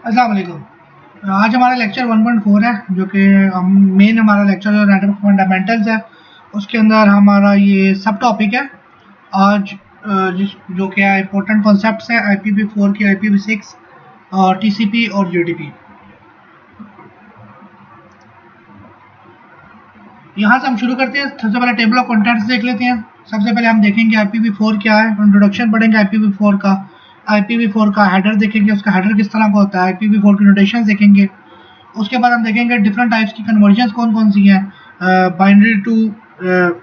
अस्सलाम वालेकुम। आज हमारा लेक्चर 1.4 है, जो कि मेन हमारा लेक्चर जो नेटवर्क फंडामेंटल्स है, उसके अंदर हमारा ये सब टॉपिक है आज, जो कि इम्पोर्टेंट कॉन्सेप्ट्स हैं IPv4 की, IPv6 और TCP और UDP। यहाँ से हम शुरू करते हैं। सबसे पहले टेबल ऑफ कंटेंट्स देख लेते हैं। सबसे पहले हम देखेंगे IPv4 क्या है, इंट्रोडक्शन पढ़ेंगे IPv4 का, IPv4 का हेडर देखेंगे, उसका हेडर किस तरह का होता है, IPv4 की नोटेशन देखेंगे। उसके बाद हम देखेंगे डिफरेंट टाइप्स की कन्वर्जन्स कौन कौन सी हैं, binary to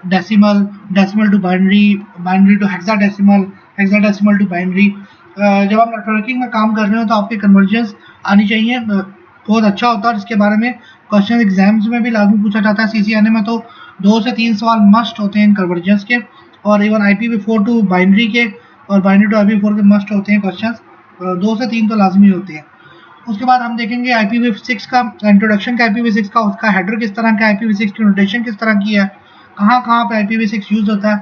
decimal, decimal to binary, binary to hexadecimal, hexadecimal to binary. जब आप नेटवर्किंग में काम कर रहे हो तो आपकी कन्वर्जन्स आनी चाहिए, बहुत अच्छा होता है। इसके बारे में क्वेश्चन एग्जाम्स में भी लागू पूछा जाता है। CCNA में तो 2 से 3 सवाल मस्ट होते हैं इन कन्वर्जन्स के, और इवन IPv4 टू बाइनरी के और बाइनरी टू IPv4 के मस्ट होते हैं क्वेश्चन, 2 से 3 तो लाजमी होते हैं। उसके बाद हम देखेंगे IPv6 का इंट्रोडक्शन का, IPv6 का उसका हेडर किस तरह का, IPv6 की नोटेशन किस तरह की है, कहाँ कहाँ पे IPv6 यूज होता है।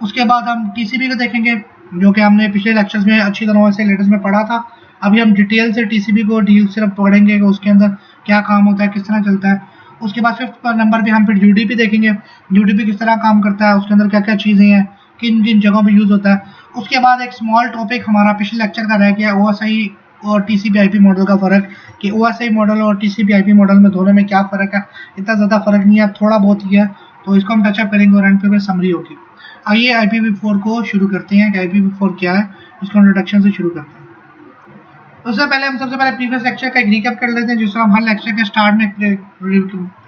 उसके बाद हम TCP को देखेंगे, जो कि हमने पिछले लेक्चर्स में अच्छी तरह से लेटेस्ट में पढ़ा था। अभी हम डिटेल से TCP को डील सिर्फ पढ़ेंगे कि उसके अंदर क्या काम होता है, किस तरह चलता है। उसके बाद 5th नंबर पे हम फिर UDP देखेंगे, UDP किस तरह काम करता है, उसके अंदर क्या क्या चीज़ें हैं, किन किन जगहों पे यूज़ होता है। उसके बाद एक स्मॉल टॉपिक हमारा पिछले लेक्चर का रह गया, OSI और TCP IP मॉडल का फ़र्क, कि OSI मॉडल और TCP IP मॉडल में दोनों में क्या फ़र्क है। इतना ज़्यादा फ़र्क नहीं है, थोड़ा बहुत ही है, तो इसको हम टचअप करेंगे और एंड पे समरी होगी। आइए IPv4 को शुरू करते हैं कि IPv4 क्या है, इसको इंट्रोडक्शन से शुरू करते हैं। उससे पहले हम सबसे पहले प्रीवियस लेक्चर का एक रीकैप कर लेते हैं, जिस तरह हम हर लेक्चर के स्टार्ट में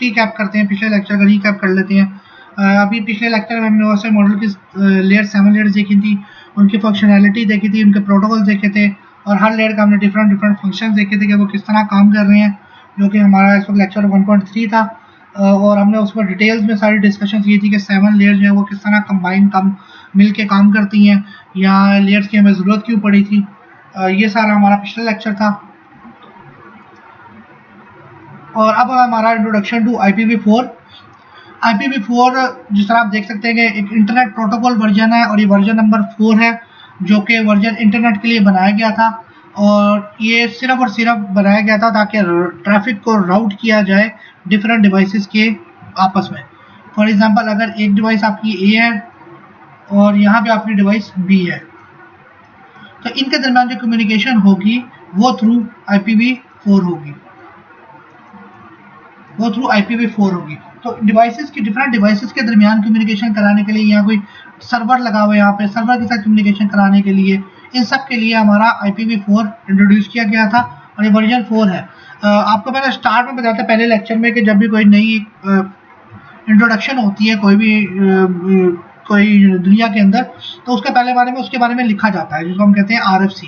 रीकैप करते हैं, पिछले लेक्चर का रीकैप कर लेते हैं। अभी पिछले लेक्चर में हमने OSI मॉडल की लेयर 7 लेयर्स देखी थी, उनकी फंक्शनैलिटी देखी थी, उनके प्रोटोकॉल देखे थे, और हर लेयर का हमने डिफरेंट फंक्शन देखे थे कि वो किस तरह काम कर रहे हैं, जो कि हमारा इस वक्त लेक्चर 1.3 था। और हमने उसमें डिटेल्स में सारी डिस्कशन की थी कि 7 लेयर्स जो है वो किस तरह कंबाइन मिल के काम करती हैं, या लेयर्स की हमें ज़रूरत क्यों पड़ी थी। ये सारा हमारा पिछला लेक्चर था। और अब हमारा इंट्रोडक्शन टू IPv4। IPv4 जिस तरह आप देख सकते हैं कि एक इंटरनेट प्रोटोकॉल वर्जन है, और ये वर्जन नंबर 4 है, जो कि वर्जन इंटरनेट के लिए बनाया गया था। और ये सिर्फ और सिर्फ बनाया गया था ताकि ट्रैफिक को राउट किया जाए डिफरेंट डिवाइसेस के आपस में। फॉर एग्जांपल, अगर एक डिवाइस आपकी A है और यहाँ पे आपकी डिवाइस B है, तो इनके दरमियान जो कम्युनिकेशन होगी वो थ्रू IPv4 होगी, वो थ्रू IPv4 होगी। तो डिवाइसेस की, डिफरेंट डिवाइसेस के दरमियान कम्युनिकेशन कराने के लिए, यहाँ कोई सर्वर लगा हुआ है, यहाँ पे सर्वर के साथ कम्युनिकेशन कराने के लिए, इन सब के लिए हमारा IPv4 इंट्रोड्यूस किया गया था, और ये वर्जन 4 है। आपको मैंने स्टार्ट में बताया था पहले लेक्चर में कि जब भी कोई नई इंट्रोडक्शन होती है कोई दुनिया के अंदर, तो उसके पहले बारे में, उसके बारे में लिखा जाता है, जिसको हम कहते हैं RFC।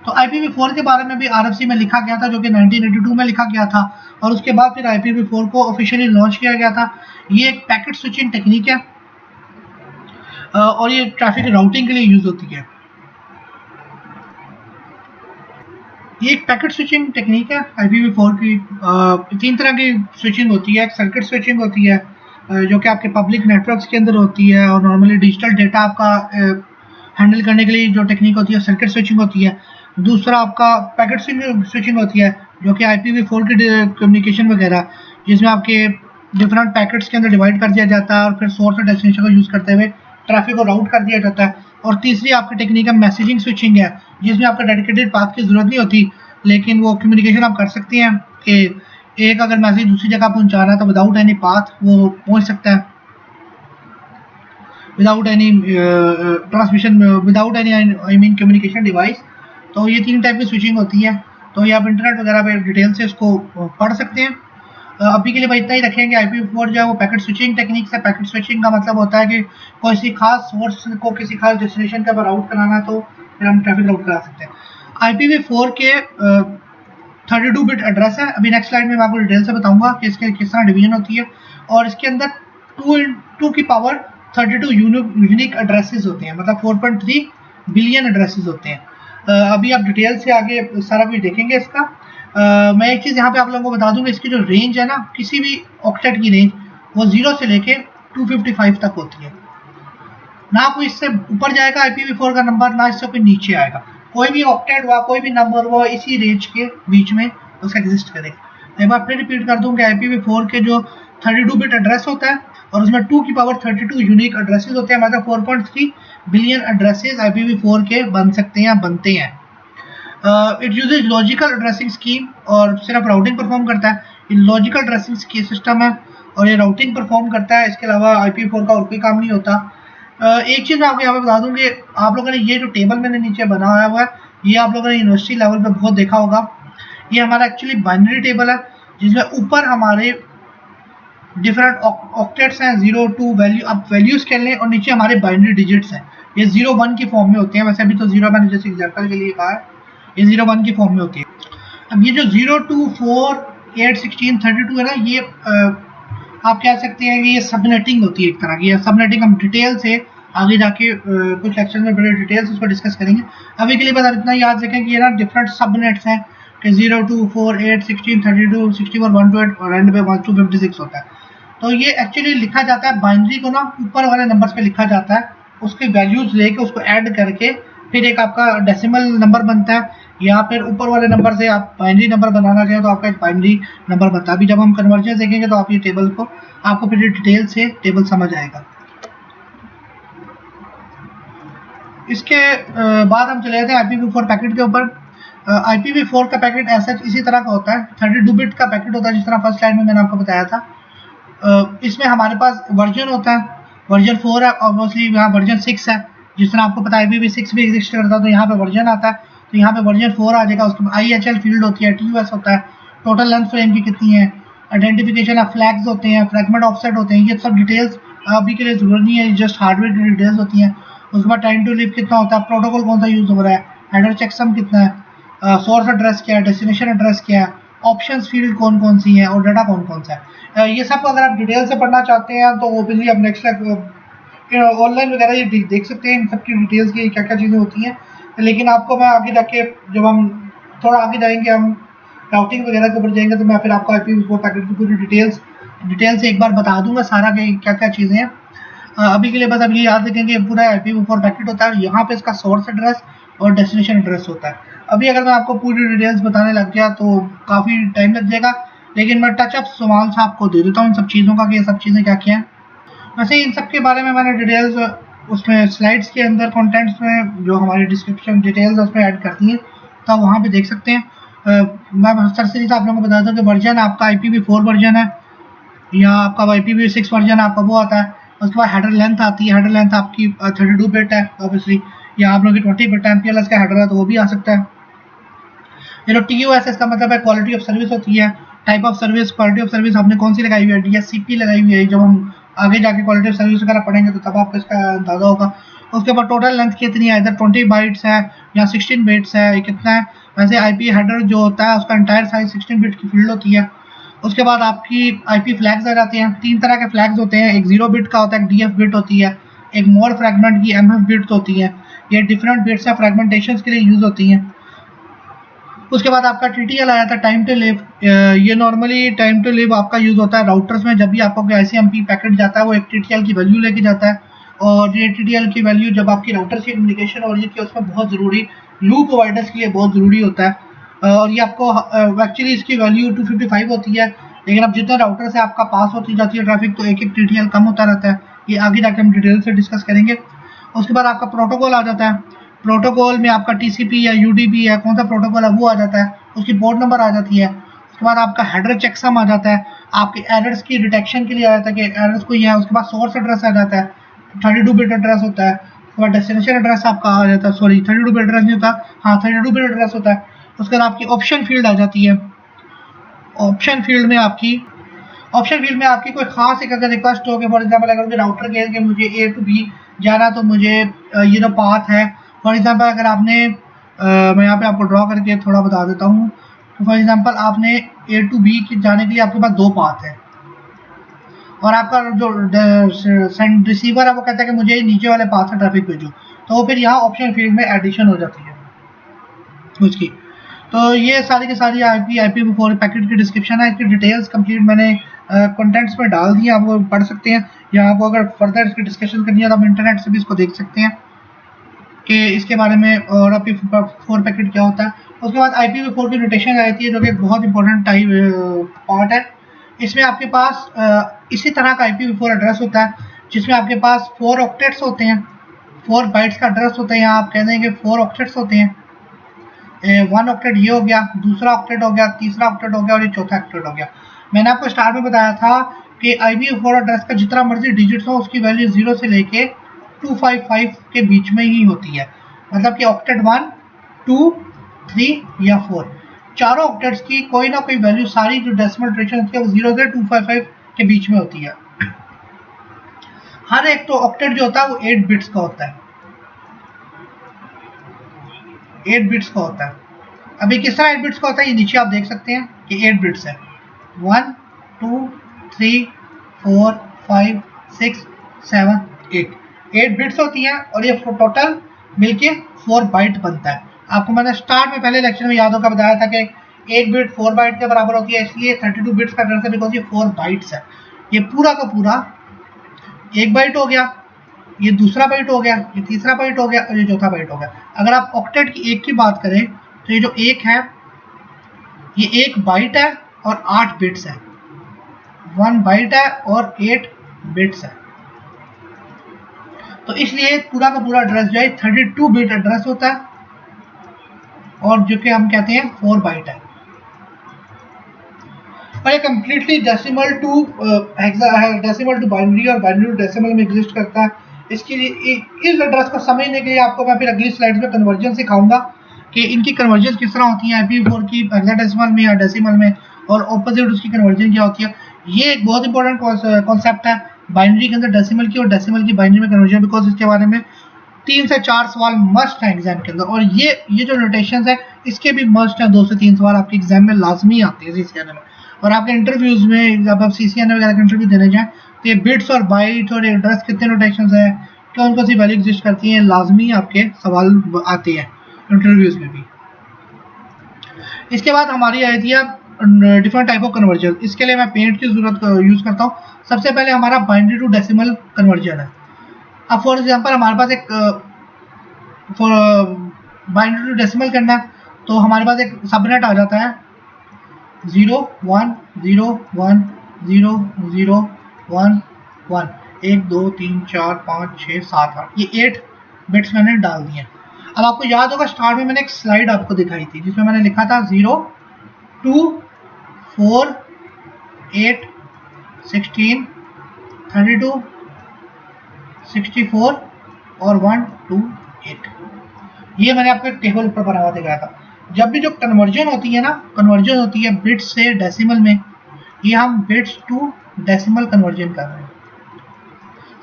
तो IPv4 के बारे में भी RFC में लिखा गया था, जो कि 1982 में लिखा गया था, और उसके बाद फिर IPv4 को ऑफिशियली लॉन्च किया गया था। ये एक पैकेट स्विचिंग टेक्निक है, और ये ट्रैफिक राउटिंग के लिए यूज होती है। ये एक पैकेट स्विचिंग टेक्निक है IPv4 की। 3 तरह की स्विचिंग होती है। एक सर्किट स्विचिंग होती है, जो कि आपके पब्लिक नेटवर्क्स के अंदर होती है, और नॉर्मली डिजिटल डेटा आपका हैंडल करने के लिए जो टेक्निक होती है सर्किट स्विचिंग होती है। दूसरा आपका पैकेट स्विचिंग होती है, जो कि IPv4 की कम्युनिकेशन वगैरह, जिसमें आपके डिफरेंट पैकेट्स के अंदर डिवाइड कर दिया जाता है, और फिर सोर्स और डेस्टिनेशन को यूज़ करते हुए ट्रैफिक को राउट कर दिया जाता है। और तीसरी आपकी टेक्निक है मैसेजिंग स्विचिंग है, जिसमें आपका डेडिकेटेड पाथ की ज़रूरत नहीं होती, लेकिन वो कम्युनिकेशन आप कर सकते हैं कि एक अगर मैसेज दूसरी जगह पहुंचाना है तो विदाउट एनी पाथ वो पहुंच सकता है, without any transmission, without any I mean communication device. तो ये 3 टाइप की स्विचिंग होती है। तो ये आप इंटरनेट वगैरह पे डिटेल से इसको पढ़ सकते हैं। अभी के लिए भाई इतना ही रखेंगे। IPv4 जो है वो पैकेट स्विचिंग टेक्निक से, पैकेट स्विचिंग का मतलब होता है कि किसी खास सोर्स को किसी खास डेस्टिनेशन का राउट कराना, तो फिर हम ट्रैफिक राउट करा सकते हैं। IPv4 के 32 बिट एड्रेस है। अभी नेक्स्ट स्लाइड में मैं आपको डिटेल से बताऊंगा कि इसके किस तरह डिवीजन होती है, और इसके अंदर 2 की पावर 32 यूनिक एड्रेसेस होते हैं, मतलब 4.3 बिलियन एड्रेसेस होते हैं। अभी आप डिटेल से आगे सारा कुछ देखेंगे इसका। मैं एक चीज़ यहाँ पे आप लोगों को बता दूं कि इसकी जो रेंज है ना, किसी भी ऑक्टेट की रेंज वो 0 से लेके 255 तक होती है। ना कोई इससे ऊपर जाएगा IPv4 का नंबर, ना इससे कोई नीचे आएगा। कोई भी ऑक्टेट हुआ, कोई भी नंबर हुआ इसी रेंज के बीच में उसका एग्जिस्ट करेगा। एक बार फिर रिपीट कर दूं कि IPv4 के जो 32 बिट एड्रेस होता है और उसमें 2 की पावर 32 यूनिक एड्रेसेस होते हैं, मतलब 4.3 बिलियन एड्रेसेस IPv4 के बन सकते हैं या बनते हैं। It uses logical addressing scheme और सिर्फ राउटिंग परफॉर्म करता है। ये लॉजिकल एड्रेसिंग सिस्टम है और ये राउटिंग परफॉर्म करता है, इसके अलावा IPv4 का और कोई काम नहीं होता। एक चीज़ मैं आपको यहाँ पे बता दूँ कि आप लोगों ने ये जो टेबल मैंने नीचे बनाया हुआ है, ये आप लोगों ने यूनिवर्सिटी लेवल पे बहुत देखा होगा। ये हमारा एक्चुअली बाइनरी टेबल है जिसमें ऊपर हमारे डिफरेंट ऑक्टेट्स हैं, 0 2 वैल्यू, आप वैल्यूज कह लें, और नीचे हमारे बाइनरी डिजिट्स हैं। ये 0 1 की फॉर्म में होते हैं, वैसे अभी तो 0 मैंने जैसे एग्जाम्पल के लिए कहा है, ये 0 1 की फॉर्म में होती है। अब ये जो 0 2 4 8 16 32 है ना, ये आप कह सकते हैं कि ये सबनेटिंग होती है एक तरह की। सबनेटिंग हम डिटेल से आगे जाके कुछ लेक्चर में बड़े डिटेल से उसको डिस्कस करेंगे। अभी के लिए बस आप इतना याद रखें कि ये ना डिफरेंट सबनेट्स हैं कि 0 2 4 8 16 32 61 128 और एंड पे 1 2 56 होता है। तो ये एक्चुअली लिखा जाता है बाइनरी को ना ऊपर वाले नंबर्स पे लिखा जाता है, उसके वैल्यूज लेके उसको ऐड करके फिर एक आपका डेसिमल नंबर बनता है, या फिर ऊपर वाले नंबर से आप बाइनरी नंबर बनाना चाहें तो आपका एक बाइनरी नंबर बनता है। अभी जब हम कन्वर्जन देखेंगे तो आप ये टेबल को आपको फिर डिटेल से टेबल समझ आएगा। इसके बाद हम चले जाते हैं IPv4 पैकेट के ऊपर। IPv4 का पैकेट ऐसा इसी तरह का होता है, 32 बिट का पैकेट होता है, जिस तरह फर्स्ट स्लाइड में मैंने आपको बताया था। इसमें हमारे पास वर्जन होता है, वर्जन 4 है, ऑब्वियसली यहाँ वर्जन 6 है, जिस तरह आपको पता है IPv6 भी एग्जिस्ट करता है, तो यहाँ पे वर्जन आता है, तो यहाँ पे वर्जन 4 आ जाएगा। उसके बाद IHL फील्ड होती है, TUS होता है, टोटल लेंथ फ्रेम की कितनी है, आइडेंटिफिकेशन ऑफ फ्लैग्स होते हैं, फ्रैगमेंट ऑफसेट होते हैं, ये सब डिटेल्स अभी के लिए जरूरत नहीं है, जस्ट हार्डवेयर की डिटेल्स होती हैं। उसके बाद टाइम टू लिव कितना होता है, प्रोटोकॉल कौन सा यूज हो रहा है, हेडर चेकसम कितना है, सोर्स एड्रेस क्या है, डेस्टिनेशन एड्रेस क्या है, ऑप्शंस फील्ड कौन कौन सी हैं और डाटा कौन कौन सा है। ये सब अगर आप डिटेल से पढ़ना चाहते हैं तो ओबियसली आप नेक्स्ट ऑनलाइन वगैरह ये देख सकते हैं इन सब की डिटेल्स की क्या क्या चीज़ें होती हैं। लेकिन आपको मैं आगे जाके जब हम थोड़ा आगे जाएंगे, हम राउटिंग वगैरह के ऊपर जाएंगे, तो मैं फिर आपको IPv4 पैकेट की पूरी डिटेल से एक बार बता दूंगा सारा कि क्या क्या चीज़ें हैं। अभी के लिए बस अब ये याद रखेंगे पूरा IPv4 पैकेट होता है, यहाँ पे इसका सोर्स एड्रेस और डेस्टिनेशन एड्रेस होता है। अभी अगर मैं आपको पूरी डिटेल्स बताने लग गया तो काफ़ी टाइम लग जाएगा, लेकिन मैं टचअप सवाल से आपको दे देता हूँ इन सब चीज़ों का कि ये सब चीज़ें क्या क्या हैं। वैसे इन सब के बारे में मैंने डिटेल्स उसमें स्लाइड्स के अंदर कंटेंट्स में जो हमारी डिस्क्रिप्शन डिटेल्स उसमें ऐड करती हैं, तो आप वहाँ पे देख सकते हैं। मैं सरसरी आप लोगों को बता दूँ कि वर्जन आपका IPv4 वर्जन है, या आपका IPv6 वर्जन आपका वो आता है। उसके बाद हेडर लेंथ आती है, हेडर लेंथ आपकी 32 बिट है ऑब्वियसली, या आप लोगों की 20 बिट MPLS का हेडर है तो वो भी आ सकता है। ये जो TOS का मतलब है क्वालिटी ऑफ सर्विस होती है, type of service, quality of service आपने कौन सी लगाई हुई है, DSCP लगाई हुई है। जब हम आगे जाके क्वालिटी ऑफ सर्विस वगैरह पढ़ेंगे तो तब आपको इसका अंदाजा होगा। उसके बाद टोटल लेंथ कितनी है, इधर 20 बाइट्स है या 16 बिट्स है, ये कितना है। वैसे IP हेडर जो होता है उसका एंटायर साइज 16 बिट की फील्ड होती है। उसके बाद आपकी IP फ्लैग्स आ जाते हैं, 3 तरह के फ्लैग्स होते हैं, एक 0 बिट का होता है, एक DF बिट होती है, एक मोर फ्रैगमेंट की MF बिट होती है। ये डिफरेंट बिट्स या फ्रैगमेंटेशन के लिए यूज होती हैं। उसके बाद आपका TTL आ जाता है, टाइम टू लिव। ये नॉर्मली टाइम टू लिव आपका यूज होता है राउटर्स में, जब भी आपको कोई ICMP पैकेट जाता है वो एक TTL की वैल्यू लेके जाता है, और ये TTL की वैल्यू जब आपकी राउटर से कम्युनिकेशन हो रही है उसमें बहुत ज़रूरी, लूप प्रोवाइडर्स के लिए बहुत ज़रूरी होता है। और ये आपको एक्चुअली इसकी वैल्यू 255 होती है, लेकिन अब जितने राउटर से आपका पास होती जाती है ट्रैफिक तो एक एक TTL कम होता रहता है। ये आगे जाके हम डिटेल से डिस्कस करेंगे। उसके बाद आपका प्रोटोकॉल आ जाता है, प्रोटोकॉल में आपका TCP या UDP है, कौन सा प्रोटोकॉल है वो आ जाता है, उसकी पोर्ट नंबर आ जाती है। उसके बाद आपका हेडर चेकसम आ जाता है, आपके एरर्स की डिटेक्शन के लिए आ जाता है कि एरर्स कोई है। उसके बाद सोर्स एड्रेस आ जाता है, 32 बिट एड्रेस होता है। उसके बाद डेस्टिनेशन एड्रेस आपका आ जाता है, सॉरी 32 बिट एड्रेस नहीं होता, हाँ 32 बिट एड्रेस होता है। उसके बाद आपकी ऑप्शन फील्ड आ जाती है। ऑप्शन फील्ड में आपकी कोई खास एक अगर रिक्वेस्ट हो, फॉर एग्जाम्पल अगर मुझे राउटर कहे कि मुझे A to B जाना, तो मुझे ये जो पाथ है, फॉर एग्जांपल अगर आपने मैं यहाँ पे आपको ड्रॉ करके थोड़ा बता देता हूँ। तो फॉर एग्जांपल आपने A to B की जाने के लिए आपके पास 2 पाथ है, और आपका जो रिसीवर है वो कहता है कि मुझे नीचे वाले पाथ से ट्रैफिक भेजो, तो फिर यहाँ ऑप्शन फील्ड में एडिशन हो जाती है उसकी। तो ये सारी की सारी IPv4 पैकेट की डिस्क्रिप्शन है, इसकी डिटेल्स कंप्लीट मैंने कंटेंट्स में डाल दी है, आप वो पढ़ सकते हैं, या आपको अगर फर्दर इसकी डिस्कशन करनी है तो आप इंटरनेट से भी इसको देख सकते हैं। कि इसके बारे में और IPv4 पैकेट क्या होता है। उसके बाद IPv4 की नोटेशन आ जाती है जो कि बहुत इंपॉर्टेंट पार्ट है। इसमें आपके पास इसी तरह का IPv4 एड्रेस होता है जिसमें आपके पास 4 ऑक्टेट्स होते हैं, 4 बाइट्स का एड्रेस होता है। यहाँ आप कह देंगे 4 ऑक्टेट्स होते हैं। 1 ऑक्टेट ये हो गया, दूसरा ऑक्टेट हो गया, तीसरा ऑक्टेट हो गया और ये चौथा ऑक्टेट हो गया। मैंने आपको स्टार्ट में बताया था कि IPv4 एड्रेस का जितना मर्जी डिजिट्स हो उसकी वैल्यू 0 से लेके 255 के बीच में ही होती है। मतलब कि ऑक्टेट 1, 2, 3 या 4 चारों ऑक्टेट्स की कोई ना कोई वैल्यू, सारी जो डेसिमल नोटेशन होती है वो 0 से 255 के बीच में होती है। हर एक तो ऑक्टेट जो होता है वो 8 बिट्स का होता है, 8 बिट्स का होता है। अभी किस तरह 8 बिट्स का होता है ये नीचे आप देख सकते हैं कि 8 बिट्स है। 1, 2, 3, 4, 5, 6, 7, 8 बिट्स होती हैं और ये टोटल मिलके 4 बाइट बनता है। आपको मैंने स्टार्ट में पहले लेक्चर में याद होगा बताया था कि 1 बिट 4 बाइट के बराबर होती है, इसलिए 32 बिट्स का एड्रेस है बिकॉज ये 4 बाइट्स है। ये पूरा का पूरा 1 बाइट हो गया, ये दूसरा बाइट हो गया, ये तीसरा बाइट हो गया और ये चौथा बाइट हो गया। अगर आप ऑक्टेट की एक की बात करें तो ये जो एक है ये 1 बाइट है और 8 बिट्स है। 1 बाइट है और 8 बिट्स है, तो इसलिए पूरा का पूरा एड्रेस जो है 32 बिट एड्रेस होता है और जो कि हम कहते हैं 4 बाइट है। और ये कम्प्लीटली डेसिमल टू बाइनरी और बाइनरी टू डेसिमल में एग्जिस्ट करता है। इसके लिए इस एड्रेस को समझने के लिए आपको मैं फिर अगली स्लाइड्स में कन्वर्जन सिखाऊंगा कि इनकी कन्वर्जन किस तरह होती है IPv4 की हेक्साडेसिमल में या डेसिमल में, और ऑपोजिट उसकी कन्वर्जन क्या होती है। ये एक बहुत इंपॉर्टेंट कॉन्सेप्ट है बाइनरी के अंदर डेसिमल की और डेसिमल की बाइनरी में कन्वर्जन, बिकॉज इसके बारे में 3 से 4 सवाल मस्ट है एग्जाम के अंदर। और ये जो नोटेशंस है इसके भी मस्ट है, 2 से 3 सवाल आपके एग्जाम में लाजमी आते हैं CCNA में। और आपके इंटरव्यूज में जब आप CCNA वगैरह का इंटरव्यू देने जाएं तो ये बिट्स और बाइट और एड्रेस कितने नोटेशंस है, कौन कौन सी वैल्यू एग्जिस्ट करती हैं, लाजमी आपके सवाल आते हैं इंटरव्यूज में भी। इसके बाद हमारी आई थी डिफरेंट टाइप ऑफ कन्वर्जन। इसके लिए मैं पेंट की जरूरत यूज करता हूँ। सबसे पहले हमारा बाइनरी टू डेसिमल कन्वर्जन है। अब फॉर एग्जांपल हमारे पास एक बाइनरी टू डेसिमल करना है तो हमारे पास एक सबनेट आ जाता है 0 1 0 1 0 0 1 1 1 2 3 4 5 6 7 8 ये 8 बिट्स मैंने डाल दिए। अब आपको याद होगा स्टार्ट में मैंने एक स्लाइड आपको दिखाई थी जिसमें मैंने लिखा था 0 2 4 8 16 32 64 और 1 2 8 ये मैंने आपको एक टेबल ऊपर बना हुआ दिखाया था। जब भी जो कन्वर्जन होती है ना, कन्वर्जन होती है बिट्स से डेसिमल में, ये हम बिट्स टू डेसिमल कन्वर्जन कर रहे हैं।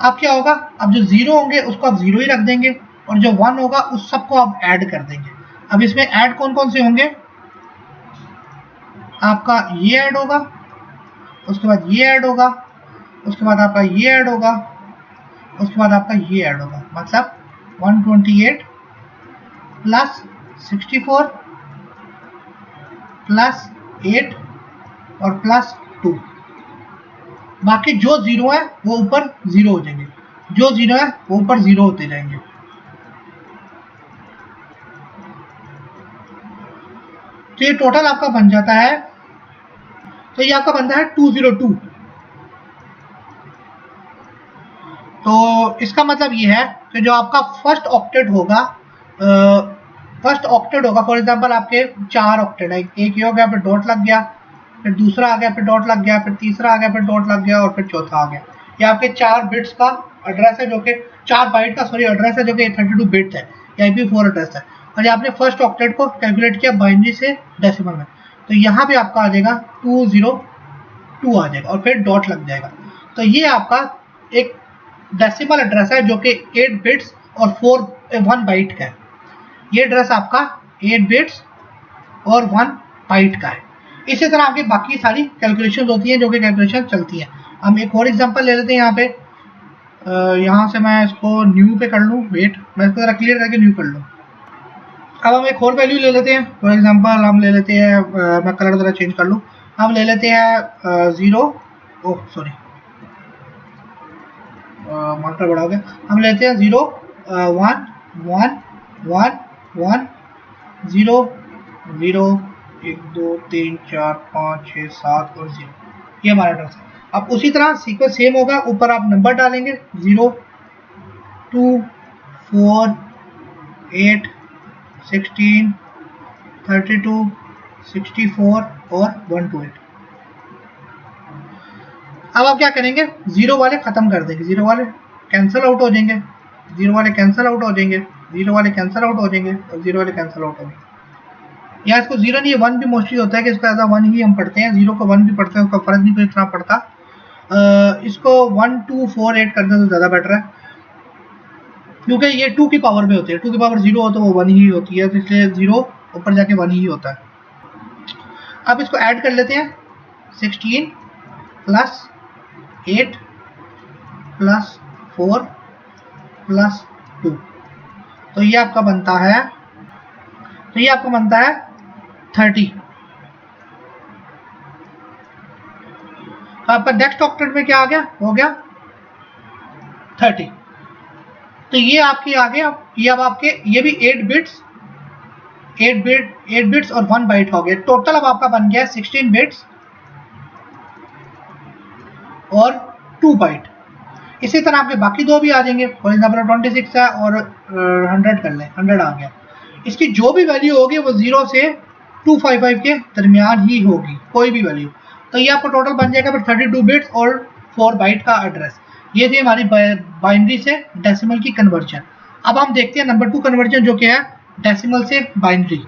अब क्या होगा, अब जो 0 होंगे उसको आप 0 ही रख देंगे और जो 1 होगा उस सबको आप ऐड कर देंगे। अब इसमें ऐड कौन कौन से होंगे, आपका ये ऐड होगा, उसके बाद ये ऐड होगा, उसके बाद आपका ये ऐड होगा, उसके बाद आपका ये ऐड होगा। मतलब 128 प्लस 64 प्लस 8 और प्लस 2। बाकी जो 0 है वो ऊपर 0 हो जाएंगे, जो 0 है वो ऊपर 0 होते जाएंगे। तो ये टोटल आपका बन जाता है, तो ये आपका बनता है 202। तो इसका मतलब ये है कि जो आपका फर्स्ट ऑक्टेट होगा, फॉर एग्जांपल आपके 4 ऑक्टेट है, एक ये हो गया, फिर डॉट लग गया, फिर दूसरा आ गया, फिर डॉट लग गया, फिर तीसरा आ गया, फिर डॉट लग गया और फिर चौथा आ गया। ये आपके 4 बिट्स का एड्रेस है, जो कि 4 बाइट का एड्रेस है, जो कि 32 बिट्स है, IPv4 एड्रेस है। और ये आपने फर्स्ट ऑक्टेट को कैलकुलेट किया बाइनरी से डेसिमल में, तो यहाँ पे आपका आ जाएगा 202 आ जाएगा और फिर डॉट लग जाएगा। तो ये आपका एक डेसिमल एड्रेस है जो कि 8 बिट्स और 1 बाइट का है। ये एड्रेस आपका 8 बिट्स और 1 बाइट का है। इसी तरह आपकी बाकी सारी कैलकुलेशन होती हैं जो कि कैलकुलेशन चलती है। हम एक और एग्जांपल ले लेते हैं यहाँ पे, यहाँ से मैं इसको न्यू पे कर लूँ, वेट मैं इसको जरा क्लियर करके न्यू कर लूँ। अब हम एक और वैल्यू ले लेते हैं, फॉर एग्जांपल हम ले लेते हैं, मैं कलर जरा चेंज कर लूँ, हम ले लेते हैं 0, ओह सॉरी मॉनिटर बड़ा हो गया, हम लेते हैं 0 1 1 1 1 0 0 1 2 3 4 5 6 7 और 0, ये हमारा एड्रेस है। अब उसी तरह सीक्वेंस सेम होगा, ऊपर आप नंबर डालेंगे 0 2 4 8 16 32 64 और 128। अब आप क्या करेंगे, जीरो वाले खत्म कर देंगे, जीरो वाले कैंसिल आउट हो जाएंगे, जीरो वाले कैंसिल आउट हो जाएंगे, जीरो वाले कैंसिल आउट हो जाएंगे और जीरो वाले कैंसिल आउट हो जाएंगे। यहाँ इसको जीरो नहीं, वन भी मोस्टली होता है कि इसको एज वन ही हम पढ़ते हैं, जीरो को वन भी पढ़ते हैं, उसका फर्क नहीं कोई इतना पड़ता। इसको 1 2 4 8 करने से ज़्यादा बेटर है, क्योंकि ये 2 की पावर में होती है, 2 की पावर 0 हो तो वो 1 ही होती है, तो इसलिए 0 ऊपर जाके 1 ही होता है। अब इसको ऐड कर लेते हैं, 16 प्लस 8 प्लस 4 प्लस 2, तो ये आपका बनता है 30। आपका नेक्स्ट ऑक्टेट में क्या आ गया, हो गया 30। तो ये आपके आ गए, ये अब आपके ये भी 8 बिट्स और 1 बाइट हो गए, टोटल अब आपका बन गया 16 बिट्स और 2 बाइट। इसी तरह आपके बाकी दो भी आ जाएंगे, फॉर एग्जाम्पल 26 है और 100 कर लें, 100 आ गया। इसकी जो भी वैल्यू होगी वो 0 से 255 के दरमियान ही होगी, कोई भी वैल्यू। तो ये आपको टोटल बन जाएगा फिर 32 बिट्स और 4 बाइट का एड्रेस। ये थी हमारी बाइनरी से डेसिमल की कन्वर्जन। अब हम देखते हैं नंबर 2 कन्वर्जन, जो कि है डेसिमल से बाइनरी।